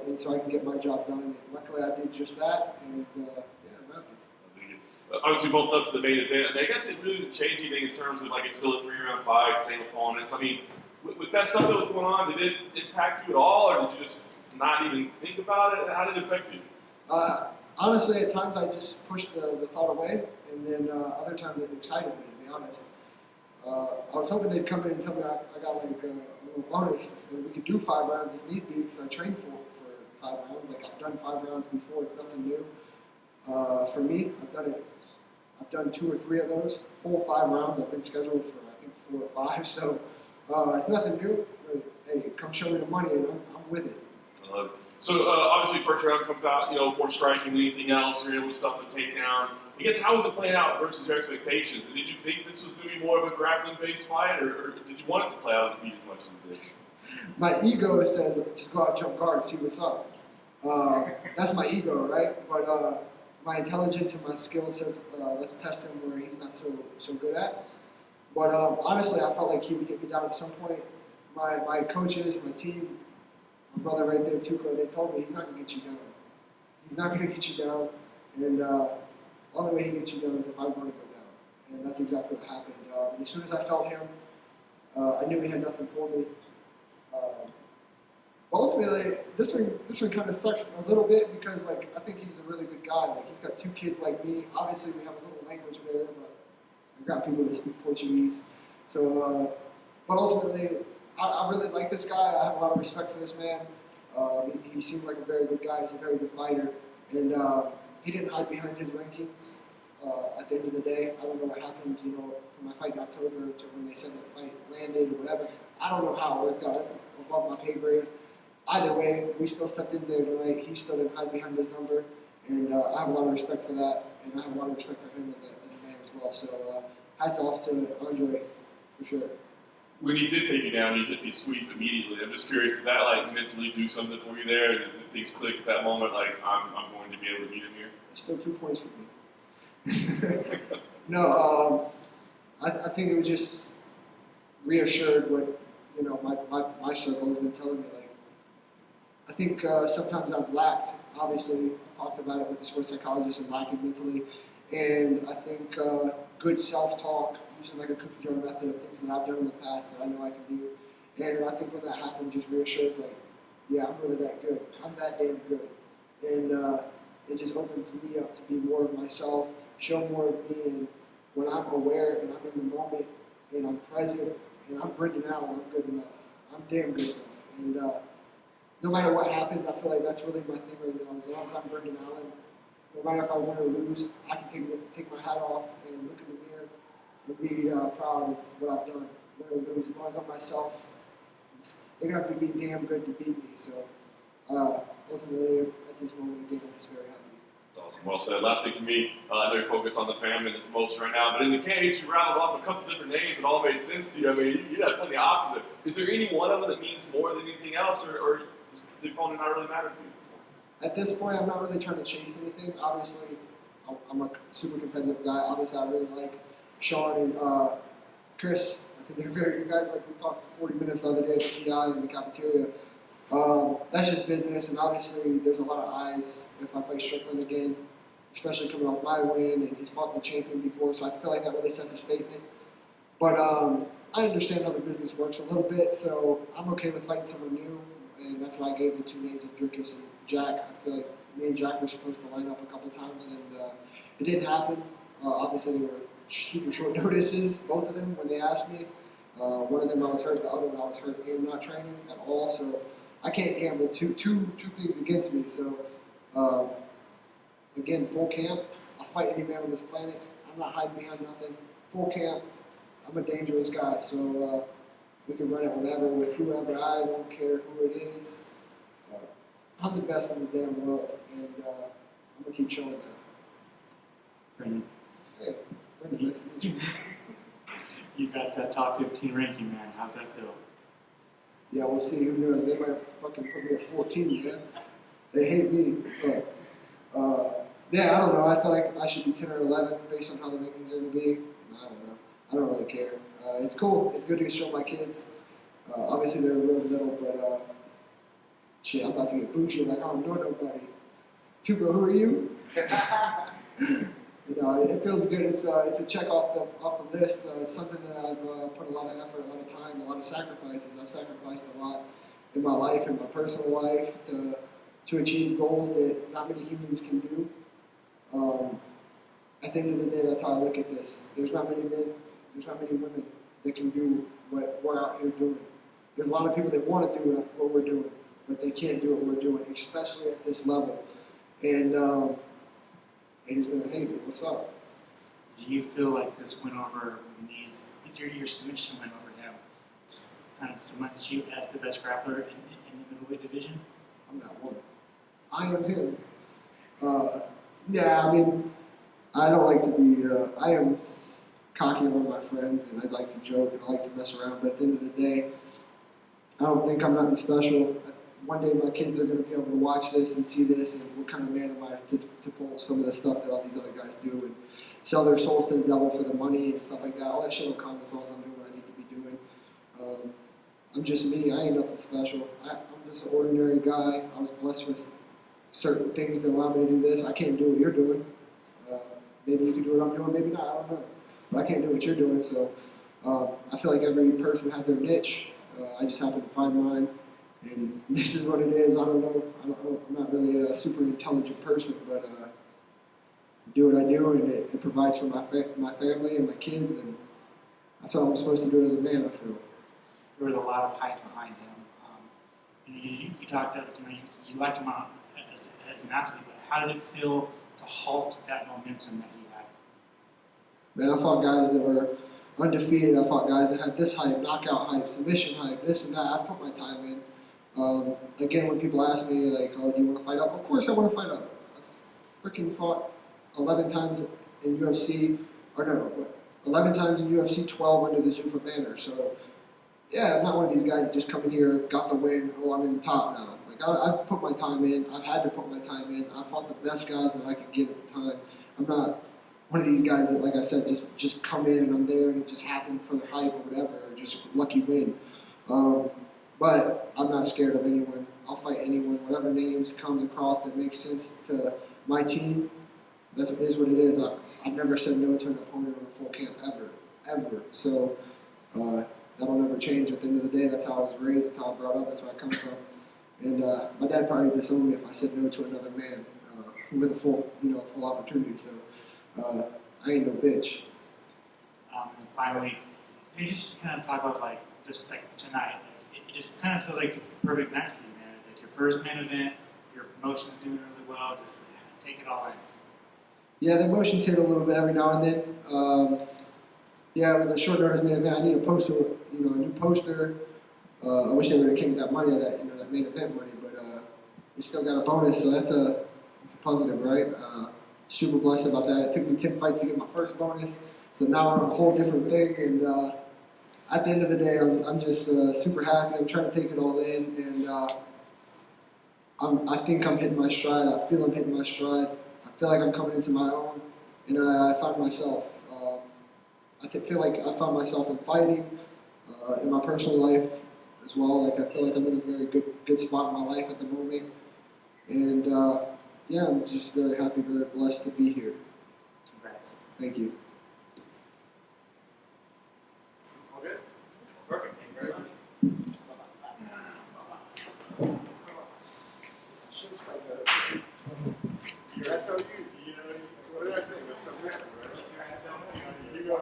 and so I can get my job done. And luckily, I did just that, and I'm happy. Obviously, both up to the main event. I mean, I guess it really didn't change anything in terms of like it's still a 3-round fight, same opponents. I mean, with that stuff that was going on, did it impact you at all, or did you just not even think about it? How did it affect you? Honestly, at times I just pushed the thought away, and then other times it excited me, to be honest. I was hoping they'd come in and tell me I got like a little bonus that we could do 5 rounds if need be, because I trained for 5 rounds. Like, I've done 5 rounds before, it's nothing new. For me, I've done 2 or 3 of those, full 5 rounds. I've been scheduled for I think 4 or 5, so it's nothing new. But, hey, come show me the money, and I'm with it. So obviously, first round comes out, more striking than anything else. You're able to stuff the takedown. I guess how was it playing out versus your expectations? Did you think this was going to be more of a grappling-based fight, or did you want it to play out on the feet as much as it did? My ego says just go out, jump guard, see what's up. That's my ego, right? But my intelligence and my skill says let's test him where he's not so good at. But honestly, I felt like he would get me down at some point. My coaches, my team, my brother right there, Tuco, they told me he's not going to get you down. He's not going to get you down. And only way he gets you down is if I want to go down. And that's exactly what happened. And as soon as I felt him, I knew he had nothing for me. But ultimately, this one kind of sucks a little bit because, like, I think he's a really good guy. Like, he's got 2 kids like me. Obviously, we have a little language barrier, but I've got people that speak Portuguese. So, but ultimately, I really like this guy. I have a lot of respect for this man. He seemed like a very good guy. He's a very good fighter. And he didn't hide behind his rankings at the end of the day. I don't know what happened, from my fight in October to when they said that the fight landed or whatever. I don't know how it worked out. That's above my pay grade. Either way, we still stepped in there tonight. He still didn't hide behind his number. And I have a lot of respect for that. And I have a lot of respect for him as a man as well. So hats off to Andre, for sure. When he did take you down, you hit the sweep immediately. I'm just curious, did that mentally do something for you there? Did things click at that moment? Like, I'm going to be able to beat him here. There's still 2 points for me. No, I think it was just reassured what my circle has been telling me. Like, I think sometimes I've lacked. Obviously, I've talked about it with the sports psychologist and lacking mentally, and I think good self-talk, using like a cookie jar method of things that I've done in the past that I know I can do. And I think when that happens, just reassures, like, yeah, I'm really that good. I'm that damn good. And it just opens me up to be more of myself, show more of me. And when I'm aware and I'm in the moment and I'm present and I'm Brendan Allen, I'm good enough. I'm damn good enough. And no matter what happens, I feel like that's really my thing right now. As long as I'm Brendan Allen, no matter if I win or lose, I can take my hat off and look in the mirror and be proud of what I've done. Win or lose, as long as I'm myself, they're going to have to be damn good to beat me. So ultimately, at this moment again, I'm just very happy. That's awesome. Well said. Last thing for me, I know you're focused on the family the most right now, but in the cage, you rattled off a couple different names that all made sense to you. I mean, you had plenty of options. Is there any one of them that means more than anything else, or does the opponent not really matter to you? At this point, I'm not really trying to chase anything. Obviously, I'm a super competitive guy. Obviously, I really like Sean and Chris. I think they're very good guys. Like, we talked for 40 minutes the other day at the PI in the cafeteria. That's just business, and obviously there's a lot of eyes if I fight Strickland again, especially coming off my win, and he's fought the champion before, so I feel like that really sets a statement. But I understand how the business works a little bit, so I'm okay with fighting someone new, and that's why I gave the 2 names of Dricus and Jack. I feel like me and Jack were supposed to line up a couple times, and it didn't happen. Obviously, they were super short notices, both of them, when they asked me. One of them I was hurt, the other one I was hurt and not training at all, so I can't gamble two things against me. So, again, full camp. I'll fight any man on this planet. I'm not hiding behind nothing. Full camp. I'm a dangerous guy, so we can run it whenever with whoever. I don't care who it is. I'm the best in the damn world, and I'm going to keep showing that. Brendan. Hey, Brendan, nice to meet you. You got that top 15 ranking, man. How's that feel? Yeah, we'll see. Who knows? They might fucking put me at 14, man. They hate me. But, yeah, I don't know. I feel like I should be 10 or 11 based on how the rankings are going to be. I don't know. I don't really care. It's cool. It's good to show my kids. Obviously, they're real little, but shit, I'm about to get bougie, like I don't know nobody. Tuco, who are you? You know, it feels good. It's a check off the list. It's something that I've put a lot of effort, a lot of time, a lot of sacrifices. I've sacrificed a lot in my life, in my personal life, to achieve goals that not many humans can do. At the end of the day, that's how I look at this. There's not many men, there's not many women that can do what we're out here doing. There's a lot of people that want to do what we're doing, but they can't do what we're doing, especially at this level. And he's gonna hate me. What's up? Do you feel like this win over Muniz, your submission win over him, kind of cements you as the best grappler in the middleweight division? I'm not one. I am him. Yeah, I mean, I don't like to be, I am cocky among my friends, and I like to joke, and I like to mess around, but at the end of the day, I don't think I'm nothing special. One day my kids are going to be able to watch this and see this, and what kind of man am I to pull some of the stuff that all these other guys do and sell their souls to the devil for the money and stuff like that. All that shit will come as long as I'm doing what I need to be doing. I'm just me. I ain't nothing special. I'm just an ordinary guy. I was blessed with certain things that allow me to do this. I can't do what you're doing. Maybe you can do what I'm doing, maybe not, I don't know. But I can't do what you're doing, so I feel like every person has their niche. I just happen to find mine, and this is what it is. I don't know. I'm not really a super intelligent person, but I do what I do, and it provides for my family and my kids, and that's what I'm supposed to do as a man, I feel. There was a lot of hype behind him. You talked about, you liked him as an athlete, but how did it feel to halt that momentum that he had? Man, I fought guys that were undefeated. I fought guys that had this hype, knockout hype, submission hype, this and that. I put my time in. Again, when people ask me, like, oh, do you want to fight up? Of course I want to fight up. I freaking fought 11 times in UFC, or no, 11 times in UFC, 12 under the Zuffa banner. So, yeah, I'm not one of these guys that just come in here, got the win, oh, I'm in the top now. Like, I've put my time in. I've had to put my time in. I fought the best guys that I could get at the time. I'm not one of these guys that, like I said, just come in and I'm there and it just happened for the hype or whatever, or just lucky win. But I'm not scared of anyone. I'll fight anyone. Whatever names comes across that makes sense to my team, that is what it is. I've never said no to an opponent in a full camp ever. So that'll never change. At the end of the day, that's how I was raised. That's how I was brought up. That's where I come from. And my dad probably disowned me if I said no to another man with a full opportunity. So I ain't no bitch. And finally, you just kind of talk about just tonight. It just kind of feel like it's the perfect night for you, man. It's like your first main event, your promotion's doing really well. Just take it all in. Yeah, the emotions hit a little bit every now and then. Yeah, it was a short notice main event. I need a poster, a new poster. I wish they would have came with that money, that main event money, but we still got a bonus, so that's a positive, right? Super blessed about that. It took me 10 fights to get my first bonus, so now we're on a whole different thing. And at the end of the day, I'm just super happy. I'm trying to take it all in, and I think I'm hitting my stride. I feel I'm hitting my stride. I feel like I'm coming into my own, and I found myself. I feel like I found myself in fighting, in my personal life as well. Like I feel like I'm in a very good spot in my life at the moment, and yeah, I'm just very happy, very blessed to be here. Congrats. Thank you.